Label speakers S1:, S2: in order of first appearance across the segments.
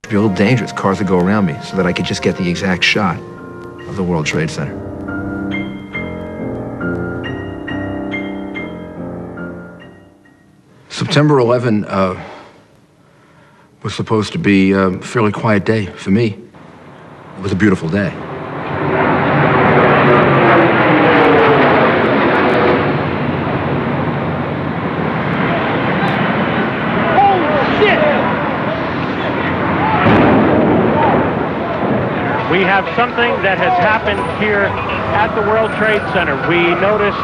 S1: be a little dangerous. Cars would go around me so that I could just get the exact shot of the World Trade Center. September 11 was supposed to be a fairly quiet day for me. It was a beautiful day.
S2: We have something that has happened here at the World Trade Center. We noticed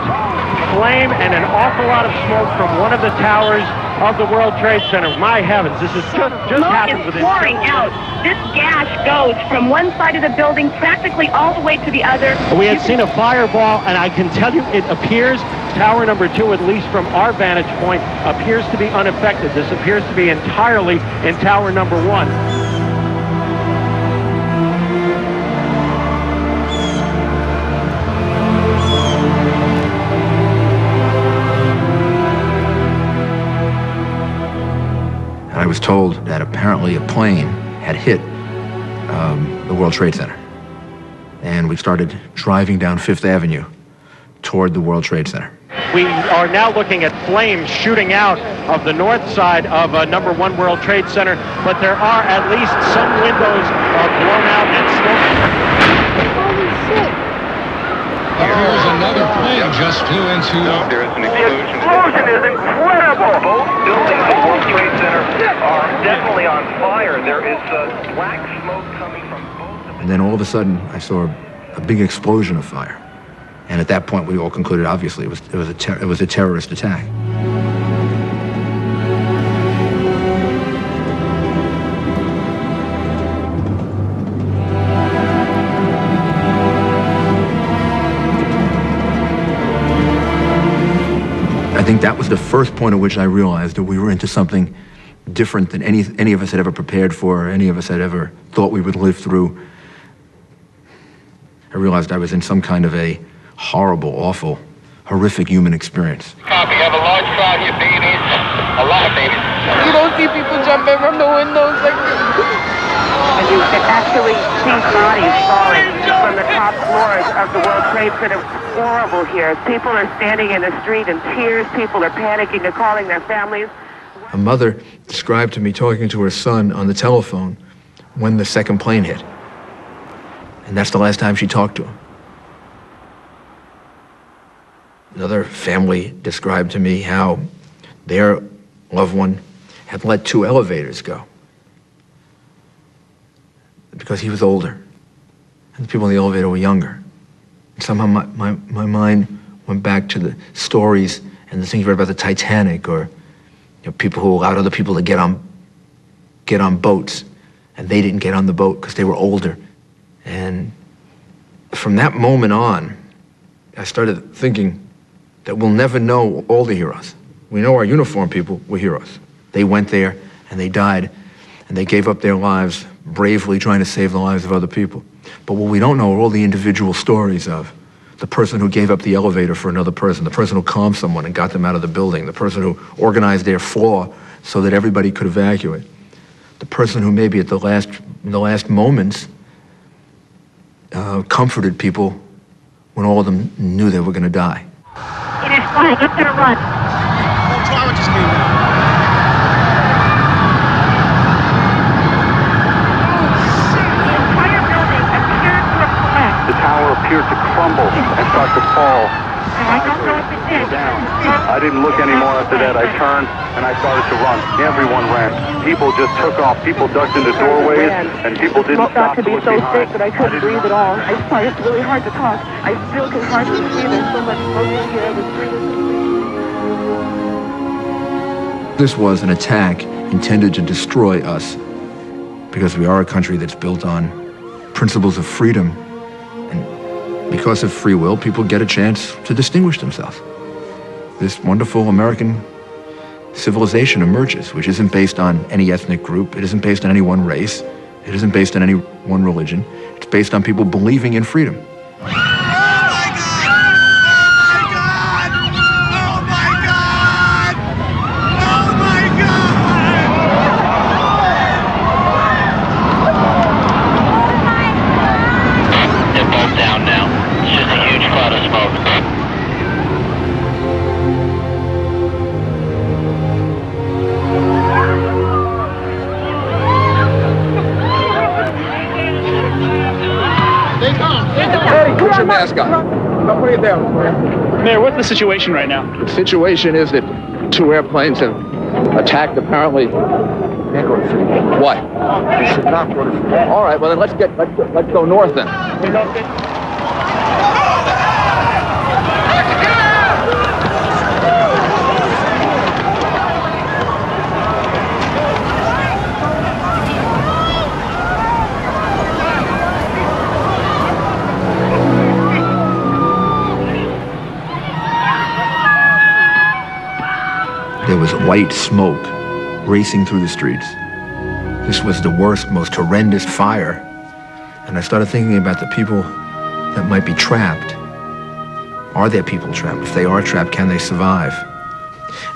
S2: flame and an awful lot of smoke from one of the towers of the World Trade Center. My heavens, this has just happened within...
S3: Smoke is pouring out. This gas goes from one side of the building practically all the way to the other.
S2: We had seen a fireball, and I can tell you it appears tower number 2, at least from our vantage point, appears to be unaffected. This appears to be entirely in tower number 1.
S1: I was told that apparently a plane had hit the World Trade Center. And we started driving down Fifth Avenue toward the World Trade Center.
S2: We are now looking at flames shooting out of the north side of number 1 World Trade Center, but there are at least some windows blown out and smoke.
S3: Holy shit!
S4: Here's another plane just flew into...
S5: There is an explosion.
S6: The explosion is incredible!
S5: Both buildings of World Trade Center are definitely on fire. There is black smoke coming from both of them.
S1: And then all of a sudden, I saw a big explosion of fire. And at that point, we all concluded, obviously, it was a terrorist attack. I think that was the first point at which I realized that we were into something different than any of us had ever prepared for, or any of us had ever thought we would live through. I realized I was in some kind of a horrible, awful, horrific human experience.
S5: Copy. You have a large crowd here, babies. A lot of babies.
S7: You don't see people jumping from the windows like this.
S3: And you can actually see bodies falling from the top floors of the World Trade Center. It's horrible here. People are standing in the street in tears. People are panicking and calling their families.
S1: A mother described to me talking to her son on the telephone when the second plane hit. And that's the last time she talked to him. Another family described to me how their loved one had let 2 elevators go because he was older and the people in the elevator were younger. And somehow my mind went back to the stories and the things you read about the Titanic, or people who allowed other people to get on boats, and they didn't get on the boat because they were older. And from that moment on, I started thinking that we'll never know all the heroes. We know our uniformed people were heroes. They went there and they died and they gave up their lives bravely trying to save the lives of other people. But what we don't know are all the individual stories of the person who gave up the elevator for another person, the person who calmed someone and got them out of the building, the person who organized their floor so that everybody could evacuate, the person who maybe in the last moments comforted people when all of them knew they were going to die.
S3: It is flying. It's going to run.
S4: The tower just came down.
S3: The
S5: tower appeared to crumble and start to fall.
S3: I don't know if it did.
S5: Down. I didn't look anymore after that. I turned and I started to run. Everyone ran. People just took off. People ducked into doorways and people didn't stop
S7: to be so sick that I couldn't breathe at all. I find it's really hard to talk. I still can hardly see. There's so much smoke in here. I was breathing.
S1: This was an attack intended to destroy us because we are a country that's built on principles of freedom. And because of free will, people get a chance to distinguish themselves. This wonderful American civilization emerges, which isn't based on any ethnic group. It isn't based on any one race. It isn't based on any one religion. It's based on people believing in freedom.
S8: your mask on. Don't put it down.
S9: Mayor, what's the situation right now?
S8: The situation is that 2 airplanes have attacked apparently. Can't go to city. Why? You should not go to city. All right, well then let's go north then.
S1: There was white smoke racing through the streets. This was the worst, most horrendous fire. And I started thinking about the people that might be trapped. Are there people trapped? If they are trapped, can they survive?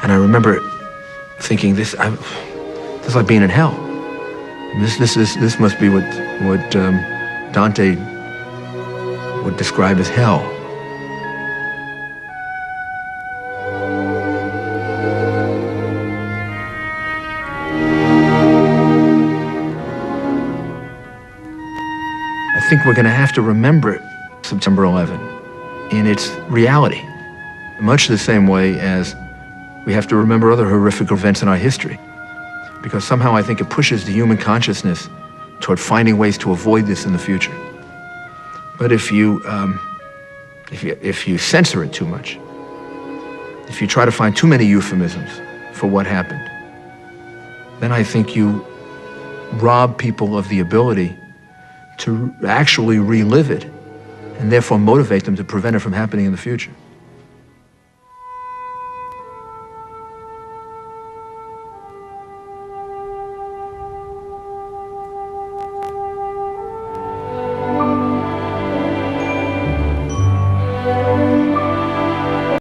S1: And I remember thinking, this is like being in hell. This must be what Dante would describe as hell. I think we're going to have to remember September 11 in its reality, much the same way as we have to remember other horrific events in our history. Because somehow I think it pushes the human consciousness toward finding ways to avoid this in the future. But if you censor it too much, if you try to find too many euphemisms for what happened, then I think you rob people of the ability to actually relive it and therefore motivate them to prevent it from happening in the future.